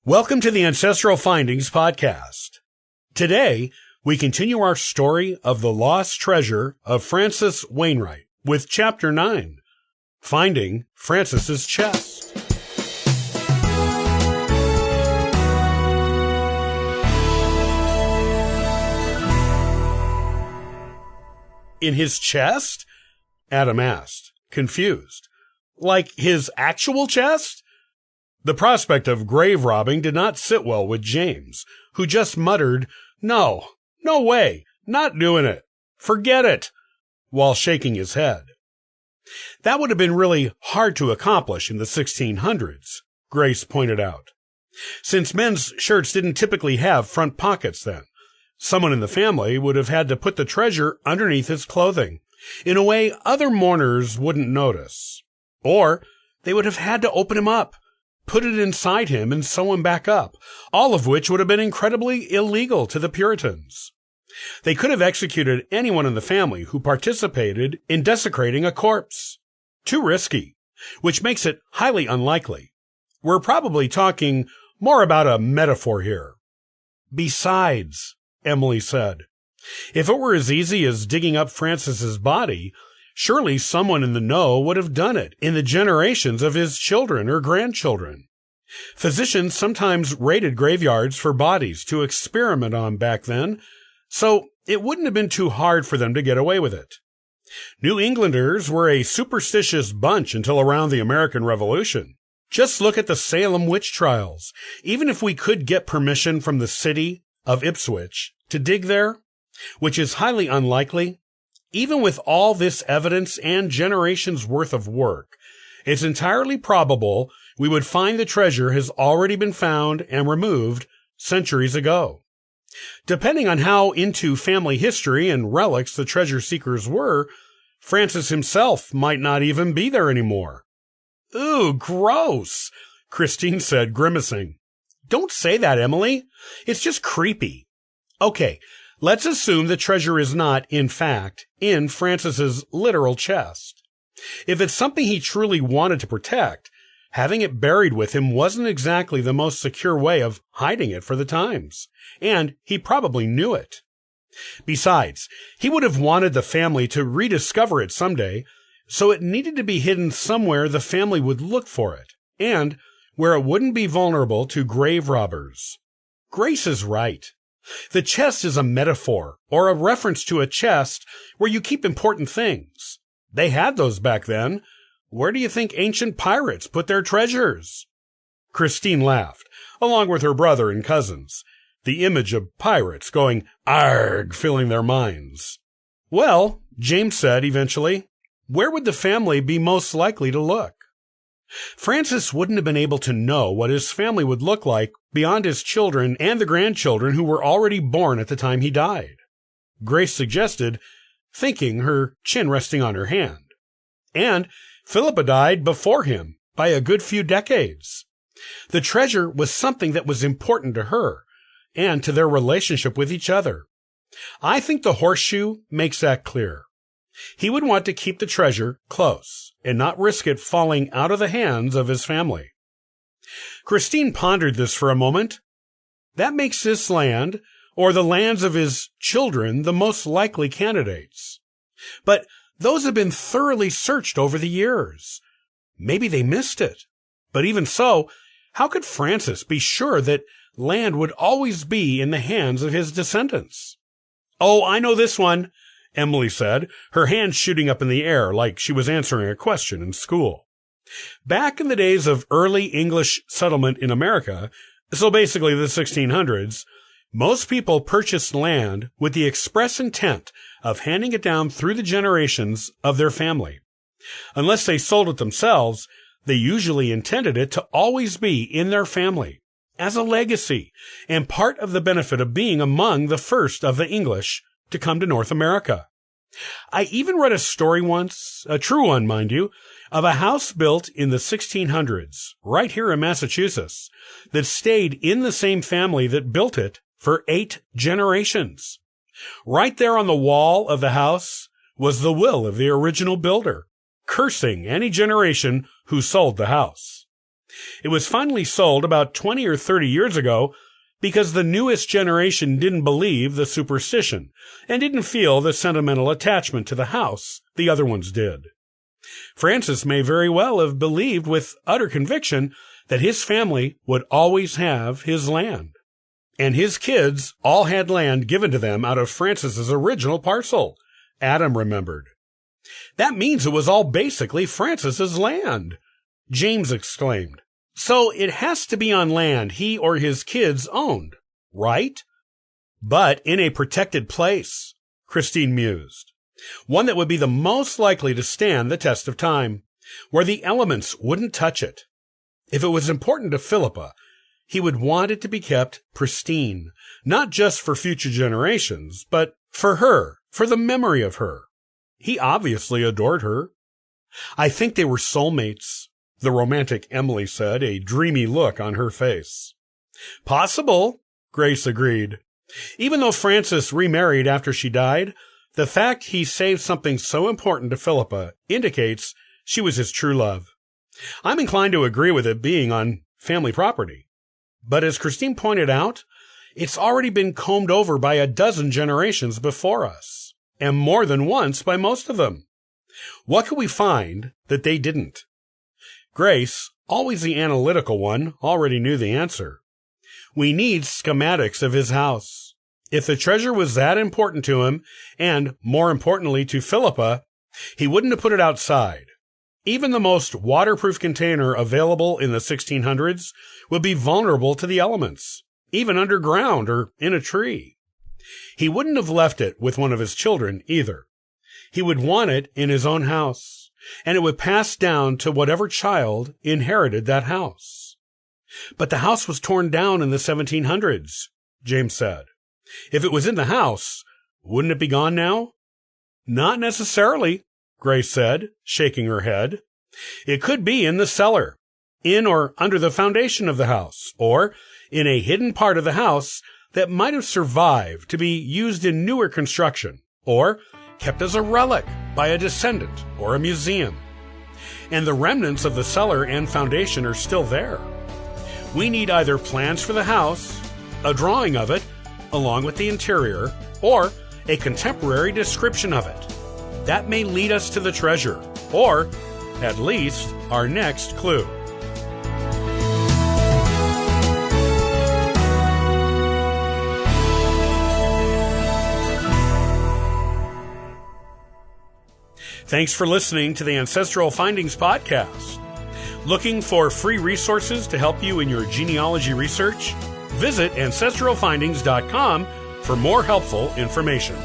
Welcome to the Ancestral Findings Podcast. Today, we continue our story of the lost treasure of Francis Wainwright with Chapter 9, Finding Francis's Chest. In his chest? Adam asked, confused. Like his actual chest? The prospect of grave robbing did not sit well with James, who just muttered, No way, not doing it, forget it, while shaking his head. That would have been really hard to accomplish in the 1600s, Grace pointed out. Since men's shirts didn't typically have front pockets then, someone in the family would have had to put the treasure underneath his clothing, in a way other mourners wouldn't notice. Or they would have had to open him up, put it inside him and sew him back up, all of which would have been incredibly illegal to the Puritans. They could have executed anyone in the family who participated in desecrating a corpse. Too risky, which makes it highly unlikely. We're probably talking more about a metaphor here. Besides, Emily said, if it were as easy as digging up Francis's body, surely someone in the know would have done it in the generations of his children or grandchildren. Physicians sometimes raided graveyards for bodies to experiment on back then, so it wouldn't have been too hard for them to get away with it. New Englanders were a superstitious bunch until around the American Revolution. Just look at the Salem witch trials. Even if we could get permission from the city of Ipswich to dig there, which is highly unlikely, even with all this evidence and generations' worth of work, it's entirely probable we would find the treasure has already been found and removed centuries ago. Depending on how into family history and relics the treasure seekers were, Francis himself might not even be there anymore. Ooh, gross, Christine said, grimacing. Don't say that, Emily. It's just creepy. Okay, let's assume the treasure is not, in fact, in Francis's literal chest. If it's something he truly wanted to protect, having it buried with him wasn't exactly the most secure way of hiding it for the times, and he probably knew it. Besides, he would have wanted the family to rediscover it someday, so it needed to be hidden somewhere the family would look for it, and where it wouldn't be vulnerable to grave robbers. Grace is right. The chest is a metaphor, or a reference to a chest where you keep important things. They had those back then. Where do you think ancient pirates put their treasures? Christine laughed, along with her brother and cousins, the image of pirates going arg filling their minds. Well, James said eventually, where would the family be most likely to look? Francis wouldn't have been able to know what his family would look like beyond his children and the grandchildren who were already born at the time he died. Grace suggested, thinking, her chin resting on her hand. And Philippa died before him by a good few decades. The treasure was something that was important to her and to their relationship with each other. I think the horseshoe makes that clear. He would want to keep the treasure close and not risk it falling out of the hands of his family. Christine pondered this for a moment. That makes this land, or the lands of his children, the most likely candidates. But those have been thoroughly searched over the years. Maybe they missed it. But even so, how could Francis be sure that land would always be in the hands of his descendants? Oh, I know this one, Emily said, her hand shooting up in the air like she was answering a question in school. Back in the days of early English settlement in America, so basically the 1600s, most people purchased land with the express intent of handing it down through the generations of their family. Unless they sold it themselves, they usually intended it to always be in their family, as a legacy, and part of the benefit of being among the first of the English to come to North America. I even read a story once, a true one, mind you, of a house built in the 1600s, right here in Massachusetts, that stayed in the same family that built it for 8 generations. Right there on the wall of the house was the will of the original builder, cursing any generation who sold the house. It was finally sold about 20 or 30 years ago because the newest generation didn't believe the superstition and didn't feel the sentimental attachment to the house the other ones did. Francis may very well have believed with utter conviction that his family would always have his land. And his kids all had land given to them out of Francis's original parcel, Adam remembered. That means it was all basically Francis's land, James exclaimed. So it has to be on land he or his kids owned, right? But in a protected place, Christine mused. One that would be the most likely to stand the test of time, where the elements wouldn't touch it. If it was important to Philippa, he would want it to be kept pristine, not just for future generations, but for her, for the memory of her. He obviously adored her. I think they were soulmates, the romantic Emily said, a dreamy look on her face. Possible, Grace agreed. Even though Francis remarried after she died, the fact he saved something so important to Philippa indicates she was his true love. I'm inclined to agree with it being on family property. But as Christine pointed out, it's already been combed over by a dozen generations before us, and more than once by most of them. What could we find that they didn't? Grace, always the analytical one, already knew the answer. We need schematics of his house. If the treasure was that important to him, and more importantly to Philippa, he wouldn't have put it outside. Even the most waterproof container available in the 1600s would be vulnerable to the elements, even underground or in a tree. He wouldn't have left it with one of his children either. He would want it in his own house, and it would pass down to whatever child inherited that house. But the house was torn down in the 1700s, James said. If it was in the house, wouldn't it be gone now? Not necessarily, Grace said, shaking her head. It could be in the cellar, in or under the foundation of the house, or in a hidden part of the house that might have survived to be used in newer construction, or kept as a relic by a descendant or a museum. And the remnants of the cellar and foundation are still there. We need either plans for the house, a drawing of it, along with the interior, or a contemporary description of it. That may lead us to the treasure, or, at least, our next clue. Thanks for listening to the Ancestral Findings Podcast. Looking for free resources to help you in your genealogy research? Visit ancestralfindings.com for more helpful information.